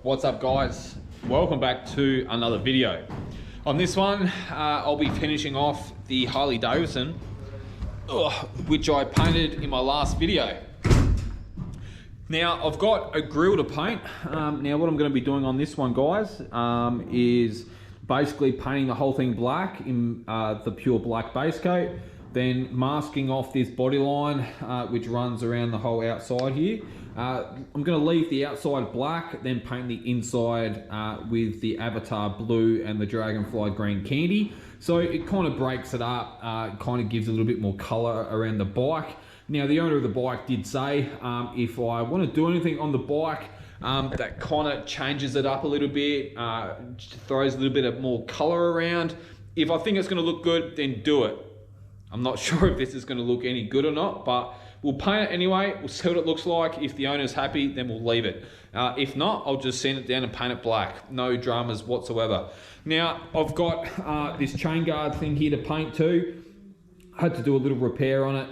What's up guys? Welcome back to another video. On this one, I'll be finishing off the Harley Davidson, which I painted in my last video. Now I've got a grille to paint. Now what I'm going to be doing on this one, guys, is basically painting the whole thing black in the pure black base coat, then masking off this body line which runs around the whole outside here. I'm going to leave the outside black, then paint the inside with the Avatar blue and the Dragonfly green candy. So it kind of breaks it up, it kind of gives a little bit more color around the bike. Now the owner of the bike did say if I want to do anything on the bike that kind of changes it up a little bit, throws a little bit of more color around, if I think it's going to look good, then do it. I'm not sure if this is going to look any good or not, but we'll paint it anyway. We'll see what it looks like. If the owner's happy, then we'll leave it. If not, I'll just sand it down and paint it black. No dramas whatsoever. Now, I've got this chain guard thing here to paint too. I had to do a little repair on it.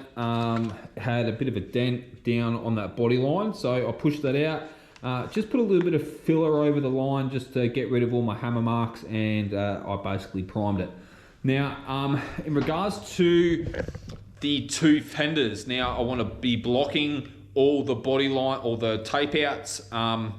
Had a bit of a dent down on that body line, so I pushed that out. Just put a little bit of filler over the line just to get rid of all my hammer marks, and I basically primed it. Now, in regards to the two fenders, now I want to be blocking all the body line, all the tape outs. I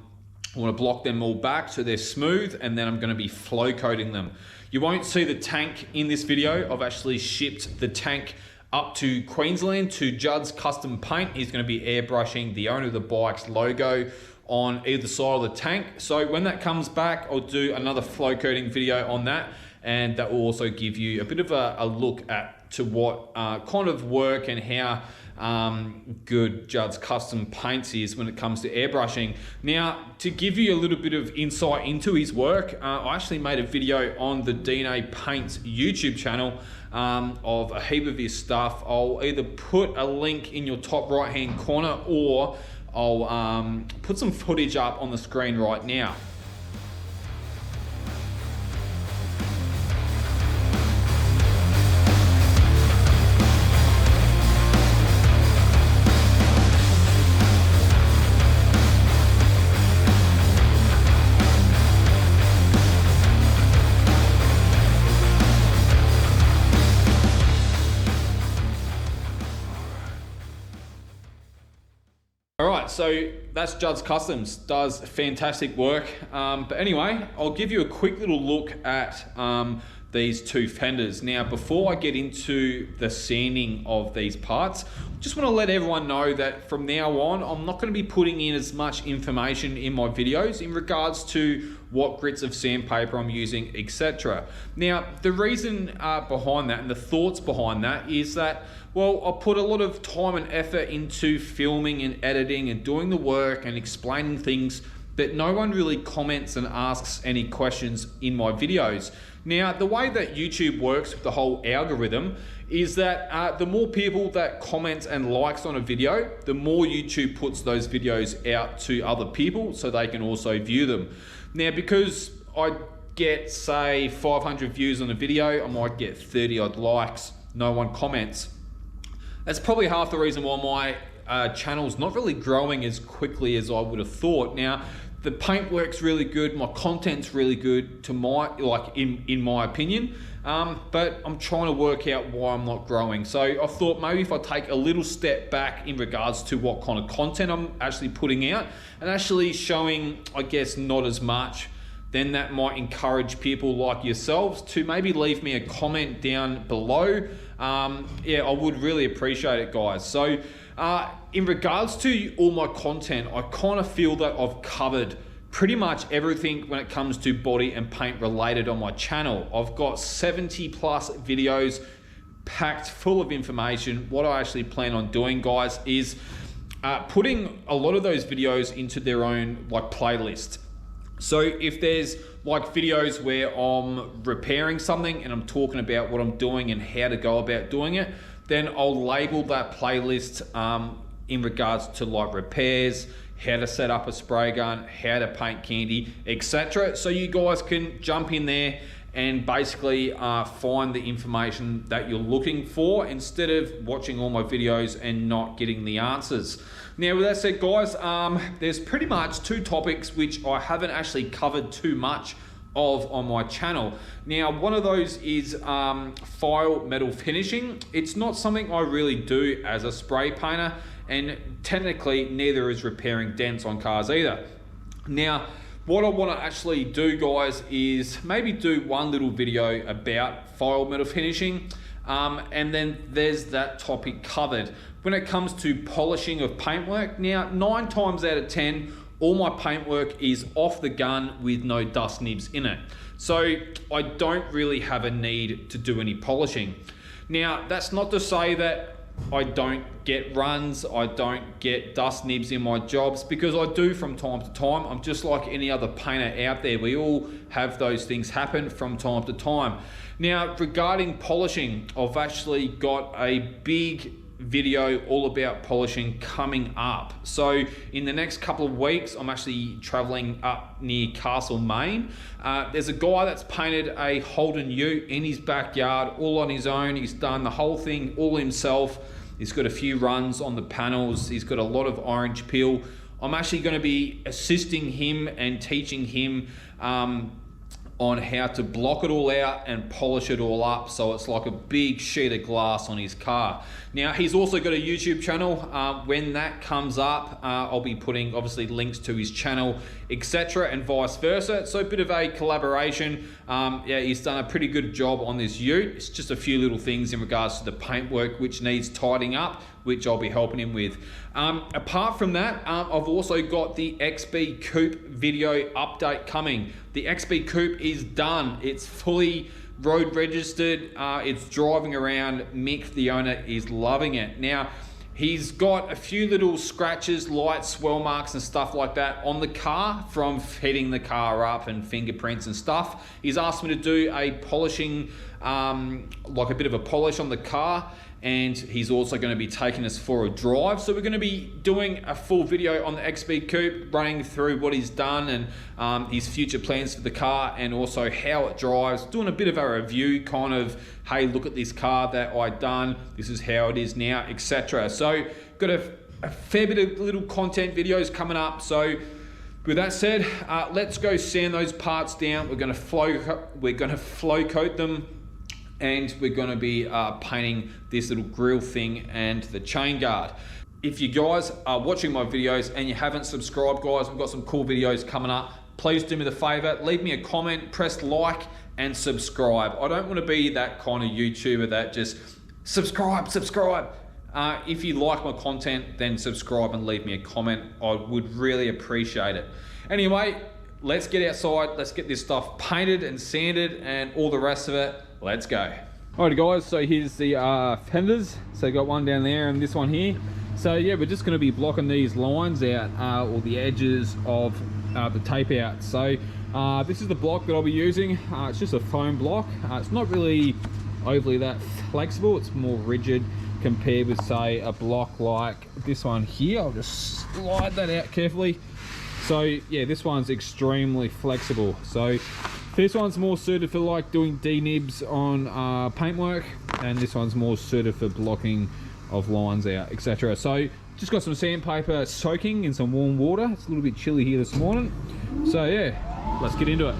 want to block them all back so they're smooth, and then I'm going to be flow coating them. You won't see the tank in this video. I've actually shipped the tank up to Queensland to Judd's Custom Paint. He's going to be airbrushing the owner of the bike's logo on either side of the tank. So when that comes back, I'll do another flow coating video on that, and that will also give you a bit of a look at to what kind of work and how good Judd's Custom Paints is when it comes to airbrushing. Now, to give you a little bit of insight into his work, I actually made a video on the DNA Paints YouTube channel of a heap of his stuff. I'll either put a link in your top right hand corner, or I'll put some footage up on the screen right now. Alright, so that's Judd's Customs, does fantastic work. But anyway, I'll give you a quick little look at these two fenders. Now, before I get into the sanding of these parts, just want to let everyone know that from now on, I'm not going to be putting in as much information in my videos in regards to what grits of sandpaper I'm using, etc. Now, the reason behind that and the thoughts behind that is that, well, I put a lot of time and effort into filming and editing and doing the work and explaining things, but no one really comments and asks any questions in my videos. Now, the way that YouTube works with the whole algorithm is that the more people that comment and likes on a video, the more YouTube puts those videos out to other people so they can also view them. Now, because I get, say, 500 views on a video, I might get 30 odd likes, no one comments. That's probably half the reason why my channel's not really growing as quickly as I would have thought. Now, the paint work's really good, my content's really good to my, in my opinion, but I'm trying to work out why I'm not growing. So I thought maybe if I take a little step back in regards to what kind of content I'm actually putting out and actually showing, I guess, not as much, then that might encourage people like yourselves to maybe leave me a comment down below. Yeah, I would really appreciate it, guys. So in regards to all my content, I kind of feel that I've covered pretty much everything when it comes to body and paint related on my channel. I've got 70 plus videos packed full of information. What I actually plan on doing, guys, is putting a lot of those videos into their own playlist. So if there's videos where I'm repairing something and I'm talking about what I'm doing and how to go about doing it, then I'll label that playlist in regards to repairs, how to set up a spray gun, how to paint candy, etc. So you guys can jump in there and basically find the information that you're looking for instead of watching all my videos and not getting the answers. Now, with that said, guys, there's pretty much two topics which I haven't actually covered too much of on my channel. Now, one of those is file metal finishing. It's not something I really do as a spray painter, and technically neither is repairing dents on cars either. Now, what I want to actually do, guys, is maybe do one little video about file metal finishing, and then there's that topic covered. When it comes to polishing of paintwork, now 9 times out of 10, all my paintwork is off the gun with no dust nibs in it. So I don't really have a need to do any polishing. Now, that's not to say that I don't get runs, I don't get dust nibs in my jobs, because I do from time to time. I'm just like any other painter out there. We all have those things happen from time to time. Now, regarding polishing, I've actually got a big video all about polishing coming up. So in the next couple of weeks, I'm actually traveling up near Castlemaine. There's a guy that's painted a Holden Ute in his backyard all on his own. He's done the whole thing all himself. He's got a few runs on the panels. He's got a lot of orange peel. I'm actually going to be assisting him and teaching him on how to block it all out and polish it all up so it's like a big sheet of glass on his car. Now, he's also got a YouTube channel. When that comes up, I'll be putting obviously links to his channel, etc., and vice versa. So a bit of a collaboration. Yeah, he's done a pretty good job on this ute. It's just a few little things in regards to the paintwork which needs tidying up, which I'll be helping him with. Apart from that, I've also got the XB Coupe video update coming. The XB Coupe is done. It's fully road registered. It's driving around. Mick, the owner, is loving it. Now, he's got a few little scratches, light swell marks and stuff like that on the car from heating the car up and fingerprints and stuff. He's asked me to do a polishing, like a bit of a polish on the car, and he's also going to be taking us for a drive. So we're going to be doing a full video on the XB Coupe, running through what he's done and his future plans for the car, and also how it drives, doing a bit of a review, kind of, hey, look at this car that I done, this is how it is now, etc. So got a fair bit of little content videos coming up. So with that said, let's go sand those parts down. We're going to flow coat them, and we're going to be painting this little grill thing and the chain guard. If you guys are watching my videos and you haven't subscribed, guys, we've got some cool videos coming up. Please do me the favor, leave me a comment, press like and subscribe. I don't want to be that kind of YouTuber that just subscribe. If you like my content, then subscribe and leave me a comment. I would really appreciate it. Anyway, let's get outside, let's get this stuff painted and sanded and all the rest of it. Let's go. Alrighty, guys, so here's the fenders. So got one down there and this one here. So yeah, we're just going to be blocking these lines out, or the edges of the tape out. So this is the block that I'll be using. It's just a foam block. It's not really overly that flexible. It's more rigid compared with, say, a block like this one here. I'll just slide that out carefully. So yeah, this one's extremely flexible. So this one's more suited for like doing D-nibs on paintwork, and this one's more suited for blocking of lines out, etc. So just got some sandpaper soaking in some warm water. It's a little bit chilly here this morning. So yeah, let's get into it.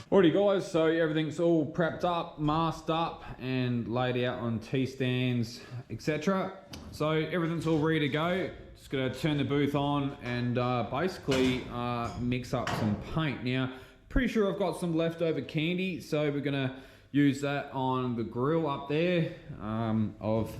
Alrighty, guys, so everything's all prepped up, masked up and laid out on T-stands, etc. So everything's all ready to go. Just gonna turn the booth on and basically mix up some paint. Now, pretty sure I've got some leftover candy, so we're gonna use that on the grill up there. I've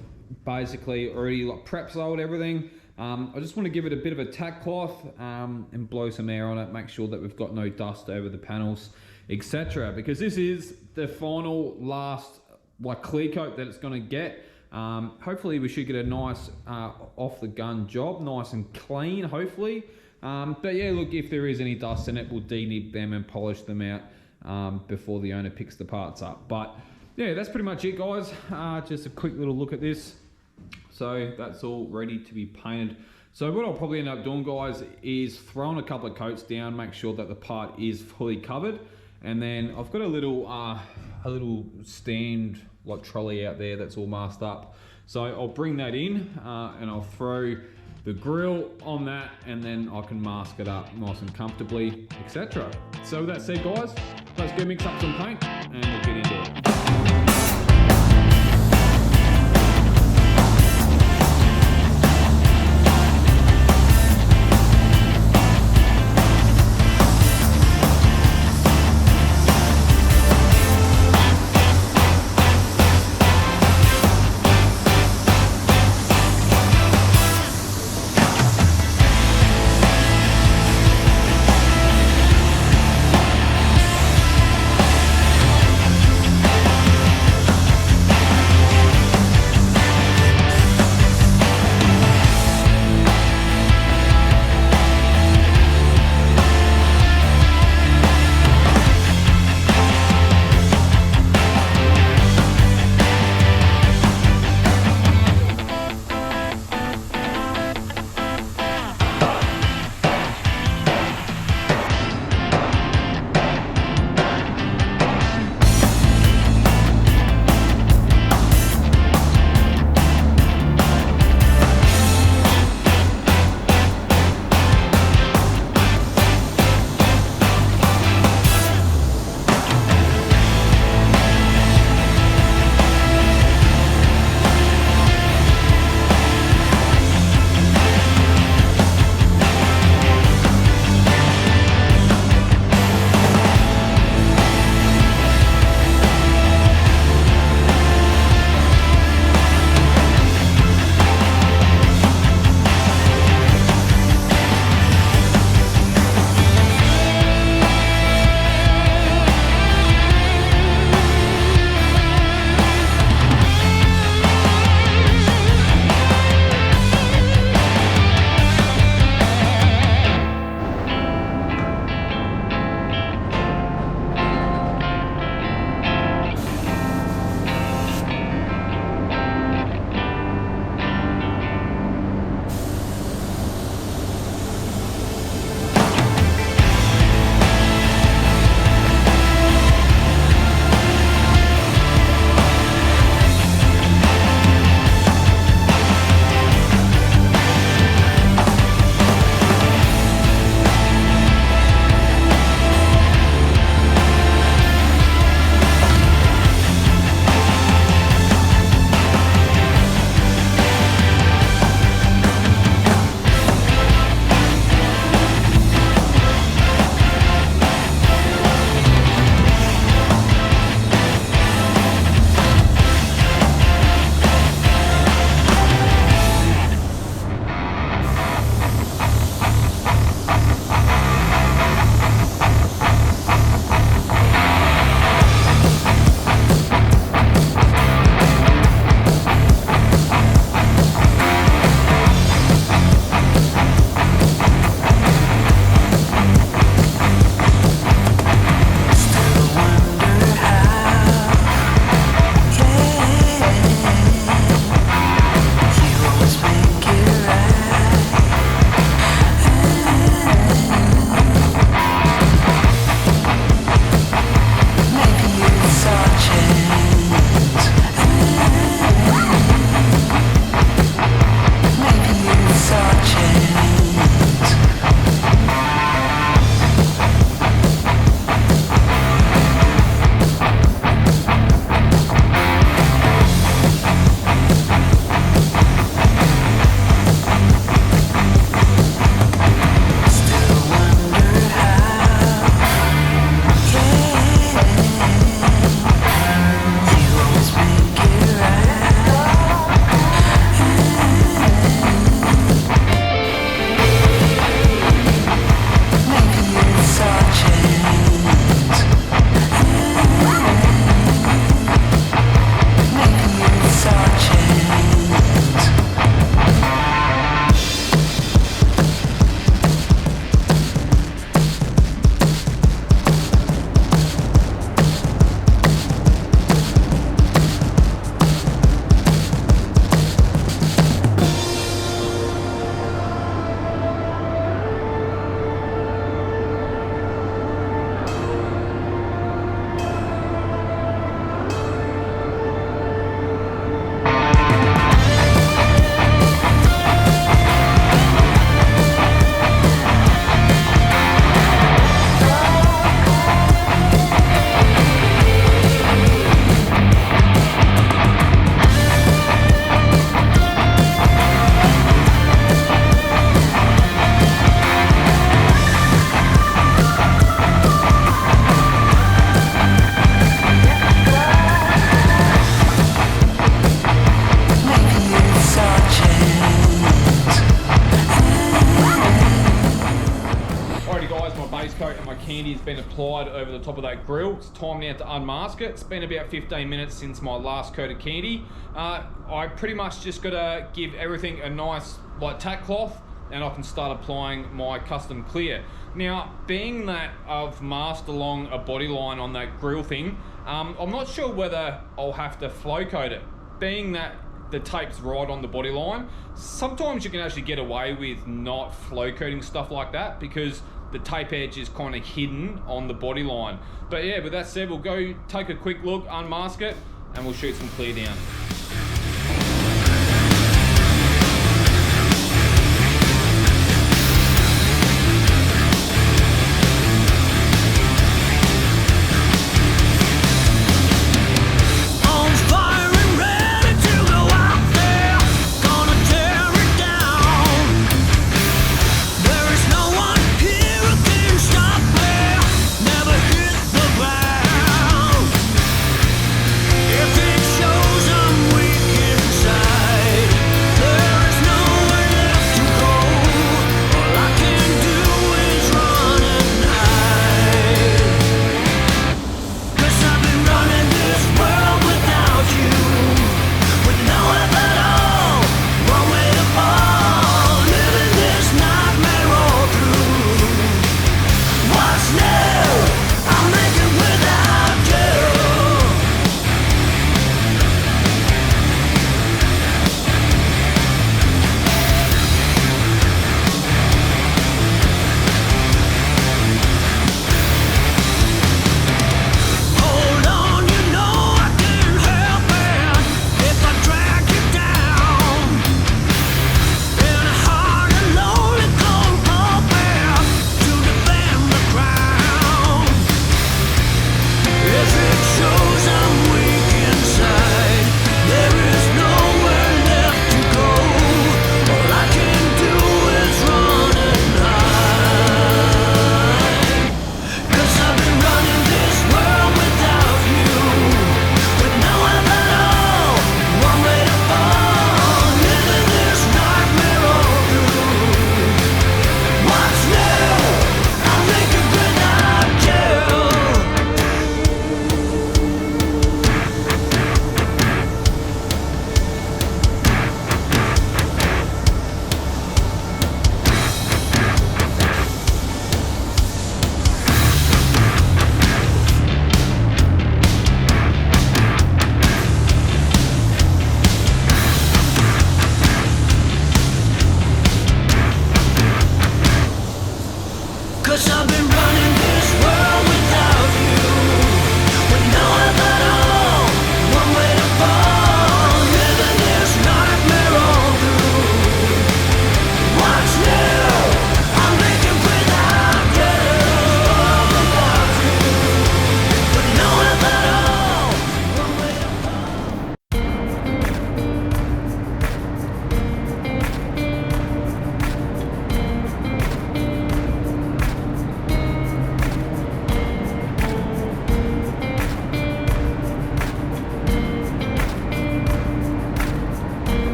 basically already like prep sold everything. I just want to give it a bit of a tack cloth and blow some air on it, make sure that we've got no dust over the panels, etc. Because this is the final last like clear coat that it's going to get. Hopefully we should get a nice off the gun job, nice and clean, hopefully. But yeah, look, if there is any dust in it, we'll denib them and polish them out before the owner picks the parts up. But yeah, that's pretty much it, guys. Just a quick little look at this. So that's all ready to be painted. So what I'll probably end up doing, guys, is throwing a couple of coats down, make sure that the part is fully covered. And then I've got a little stand like trolley out there that's all masked up. So I'll bring that in and I'll throw the grill on that, and then I can mask it up nice and comfortably, etc. So with that said, guys, let's go mix up some paint and we'll get into it. applied over the top of that grill. It's time now to unmask it. It's been about 15 minutes since my last coat of candy. I pretty much just gotta give everything a nice like tack cloth, and I can start applying my custom clear. Now, being that I've masked along a body line on that grill thing, I'm not sure whether I'll have to flow coat it. Being that the tape's right on the body line, sometimes you can actually get away with not flow coating stuff like that because the tape edge is kind of hidden on the body line. But yeah, with that said, we'll go take a quick look, unmask it, and we'll shoot some clear down.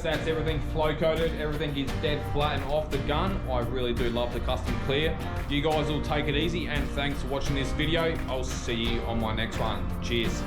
That's everything flow coated, everything is dead flat and off the gun. I really do love the custom clear. You guys will take it easy, and thanks for watching this video. I'll see you on my next one. Cheers.